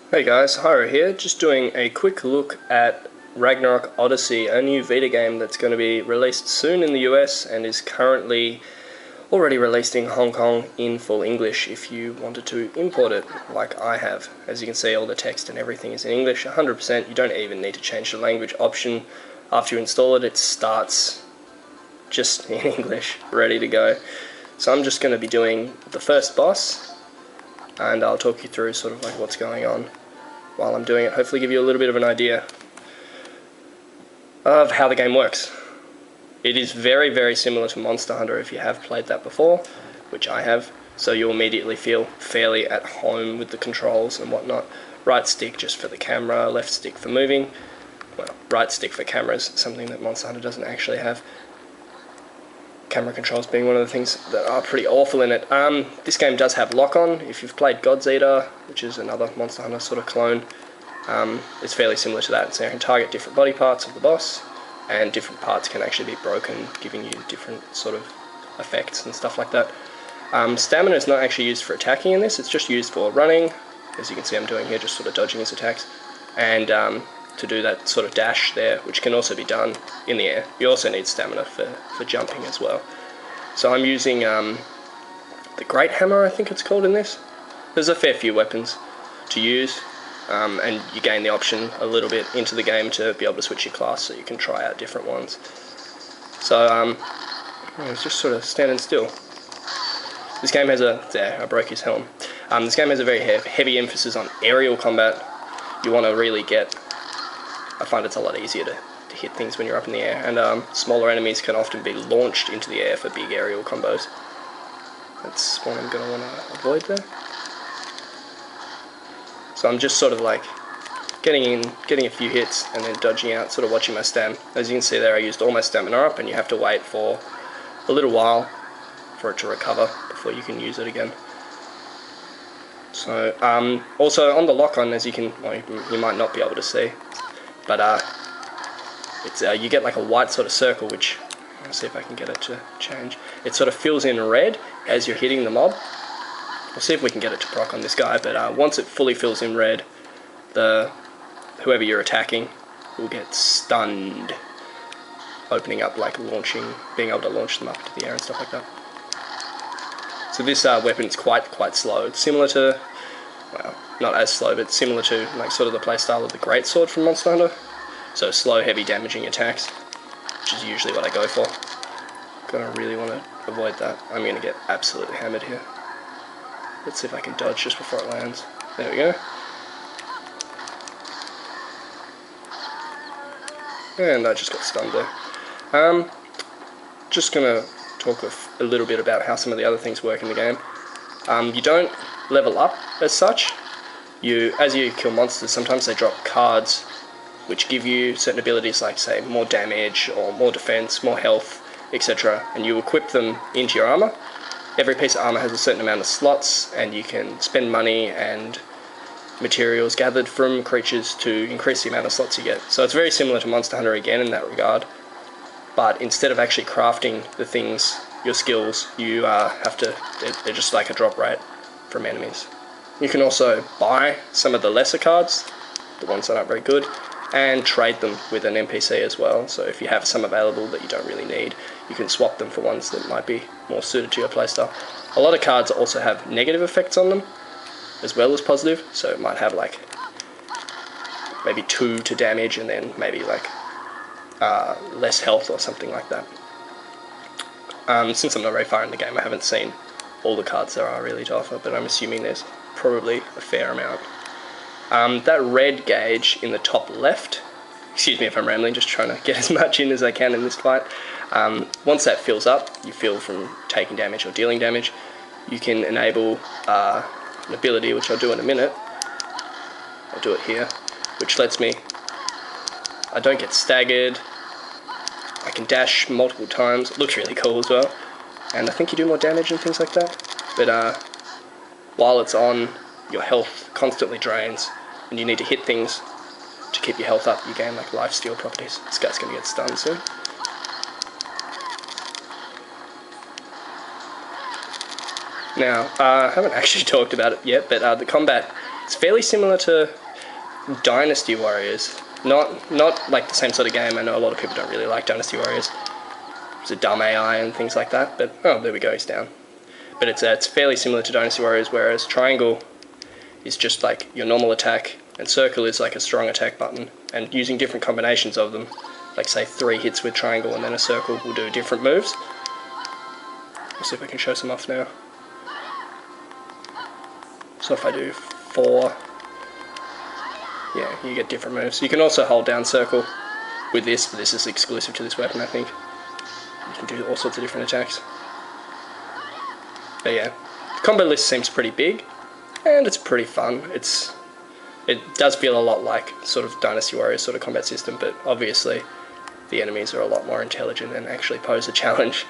Hey guys, Hyroero here, just doing a quick look at Ragnarok Odyssey, a new Vita game that's going to be released soon in the US and is currently already released in Hong Kong in full English if you wanted to import it, like I have. As you can see, all the text and everything is in English, 100%. You don't even need to change the language option. After you install it, it starts just in English, ready to go. So I'm just going to be doing the first boss, and I'll talk you through sort of like what's going on while I'm doing it, hopefully give you a little bit of an idea of how the game works. It is very, very similar to Monster Hunter if you have played that before, which I have, so you'll immediately feel fairly at home with the controls and whatnot. Right stick just for the camera, left stick for moving. Well, right stick for cameras, something that Monster Hunter doesn't actually have. Camera controls being one of the things that are pretty awful in it. This game does have lock-on. If you've played God's Eater, which is another Monster Hunter sort of clone, it's fairly similar to that. So you can target different body parts of the boss, and different parts can actually be broken, giving you different sort of effects and stuff like that. Stamina is not actually used for attacking in this, it's just used for running. As you can see I'm doing here, just sort of dodging his attacks. And to do that sort of dash there, which can also be done in the air. You also need stamina for jumping as well. So I'm using the Great Hammer, I think it's called in this. There's a fair few weapons to use, and you gain the option a little bit into the game to be able to switch your class so you can try out different ones. So I was just sort of standing still. This game has there, I broke his helm. This game has a very heavy emphasis on aerial combat. You want to really get, I find it's a lot easier to hit things when you're up in the air, and smaller enemies can often be launched into the air for big aerial combos. That's what I'm going to want to avoid there. So I'm just sort of like getting in, getting a few hits, and then dodging out, sort of watching my stam. As you can see there, I used all my stamina up, and you have to wait for a little while for it to recover before you can use it again. So, also on the lock-on, as you can, well, you might not be able to see, but it's you get like a white sort of circle, which, let's see if I can get it to change. It sort of fills in red as you're hitting the mob. We'll see if we can get it to proc on this guy, but once it fully fills in red, whoever you're attacking will get stunned, opening up, like launching, being able to launch them up into the air and stuff like that. So this weapon is quite slow. It's similar to, well, not as slow, but similar to like sort of the playstyle of the Greatsword from Monster Hunter. So slow, heavy, damaging attacks, which is usually what I go for. Gonna really want to avoid that. I'm gonna get absolutely hammered here. Let's see if I can dodge just before it lands. There we go. And I just got stunned there. Just gonna talk a little bit about how some of the other things work in the game. You don't level up as such. As you kill monsters, sometimes they drop cards which give you certain abilities like, say, more damage or more defense, more health, etc. And you equip them into your armor. Every piece of armor has a certain amount of slots, and you can spend money and materials gathered from creatures to increase the amount of slots you get. So it's very similar to Monster Hunter again in that regard. But instead of actually crafting the things, your skills, you have to, they're just like a drop rate from enemies. You can also buy some of the lesser cards, the ones that aren't very good, and trade them with an NPC as well. So if you have some available that you don't really need, you can swap them for ones that might be more suited to your playstyle. A lot of cards also have negative effects on them, as well as positive, so it might have like maybe 2 to damage and then maybe like less health or something like that. Since I'm not very far in the game, I haven't seen all the cards there are really to offer, but I'm assuming there's probably a fair amount. That red gauge in the top left, excuse me if I'm rambling, just trying to get as much in as I can in this fight. Once that fills up, you feel from taking damage or dealing damage, you can enable an ability, which I'll do in a minute. I'll do it here, which lets me, I don't get staggered, I can dash multiple times, it looks really cool as well, and I think you do more damage and things like that, but while it's on, your health constantly drains, and you need to hit things to keep your health up. You gain like life steal properties. This guy's going to get stunned soon. Now, I haven't actually talked about it yet, but the combat It's fairly similar to Dynasty Warriors. Not like the same sort of game. I know a lot of people don't really like Dynasty Warriors. It's a dumb AI and things like that, but oh, there we go, he's down. But it's fairly similar to Dynasty Warriors, whereas triangle is just like your normal attack, and circle is like a strong attack button, and using different combinations of them, like say 3 hits with triangle and then a circle will do different moves. Let's see if I can show some off now. So if I do 4, yeah, you get different moves. You can also hold down circle with this, but this is exclusive to this weapon, I think. You can do all sorts of different attacks. But yeah, the combo list seems pretty big, and it's pretty fun. It does feel a lot like sort of Dynasty Warriors sort of combat system, but obviously the enemies are a lot more intelligent and actually pose a challenge.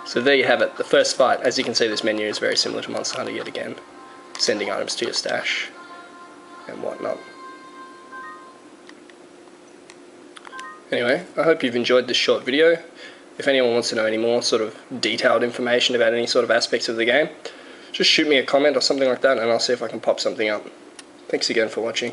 So there you have it, the first fight. As you can see, this menu is very similar to Monster Hunter yet again. Sending items to your stash and whatnot. Anyway, I hope you've enjoyed this short video. If anyone wants to know any more sort of detailed information about any sort of aspects of the game, just shoot me a comment or something like that and I'll see if I can pop something up. Thanks again for watching.